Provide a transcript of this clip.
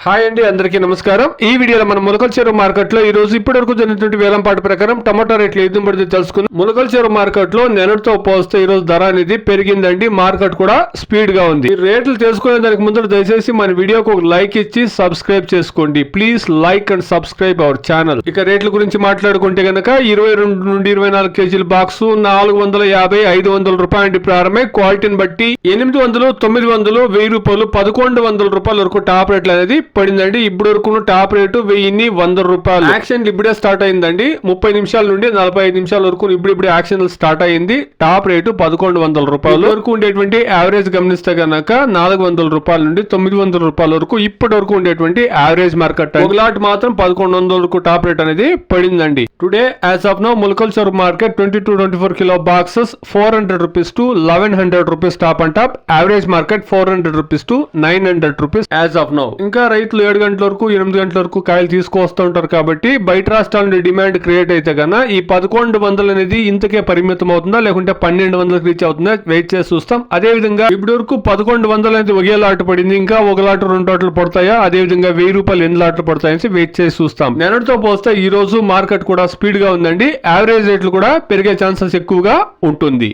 Hi అండి, అందరికీ నమస్కారం. ఈ వీడియోలో మనం ములకల చెరువు మార్కెట్ లో ఈ రోజు ఇప్పటి వరకు జరిగినటువంటి వేలంపాట ప్రకారం టమాటా రేట్లు ఏది పడితే తెలుసుకుందాం. ములకల చెరువు మార్కెట్ లో నిన్నటితో పోస్తే ఈ రోజు ధర అనేది పెరిగిందండి. మార్కెట్ కూడా స్పీడ్ గా ఉంది. ఈ రేట్లు తెలుసుకునే దానికి ముందు దయచేసి మన వీడియోకి ఒక లైక్ ఇచ్చి సబ్స్క్రైబ్ చేసుకోండి. Please like and subscribe our channel. ఇక రేట్ల గురించి మాట్లాడుకుంటే గనక 22 నుండి 24 కేజీల బాక్స్ 450, 500 రూపాయల నుండి ప్రారంభమై క్వాలిటీని బట్టి 800, 900, 1000 రూపాయలు, 1100 రూపాయల వరకు టాప్ రేట్లు అనేది పడిందండి. ఇప్పుడు వరకు టాప్ రేటు 1000 రూపాయలు. యాక్షన్ ఇప్పుడే స్టార్ట్ అయిందండి. 30 నిమిషాల నుండి 45 నిమిషాల వరకు ఇప్పుడు యాక్షన్ స్టార్ట్ అయింది. టాప్ రేటు 1100 రూపాయలు వరకు ఉండేటువంటి యావరేజ్ గమనిస్తే గనక 400 రూపాయల నుండి 900 రూపాయల వరకు ఇప్పటి వరకు ఉండేటువంటి యావరేజ్ మార్కెట్. ఒక లాట్ మాత్రం 1100 వరకు టాప్ రేట్ అనేది పడిందండి. Today as of now Mulakal చెరువు market 22-24 kilo boxes 400 rupees to 1100 rupees top and top. Average market 400 rupees to 900 rupees as of now. ఇంకా రైతులు 7 గంటల వరకు 8 గంటల వరకు కాయలు తీసుకొస్తూ ఉంటారు కాబట్టి బయట రాష్ట్రాల నుండి డిమాండ్ క్రియేట్ అయితే కన్నా ఈ 1100 అనేది ఇంతకే పరిమితం అవుతుందా లేకుంటే 1200 రీచ్ అవుతుందా వెయిట్ చేసి చూస్తాం. అదే విధంగా ఇప్పటి వరకు 1100 అనేది ఒకే లాట్ పడింది. ఇంకా ఒక లాట్ 2 లాట్లు పడతాయా, అదే విధంగా 1000 రూపాయలు ఎన్ని లాట్లు పడతాయని వెయిట్ చేసి చూస్తాం. నిన్నటితో పోస్తే ఈ రోజు మార్కెట్ కూడా స్పీడ్ గా ఉందండి. యావరేజ్ రేట్లు కూడా పెరిగే ఛాన్సెస్ ఎక్కువగా ఉంటుంది.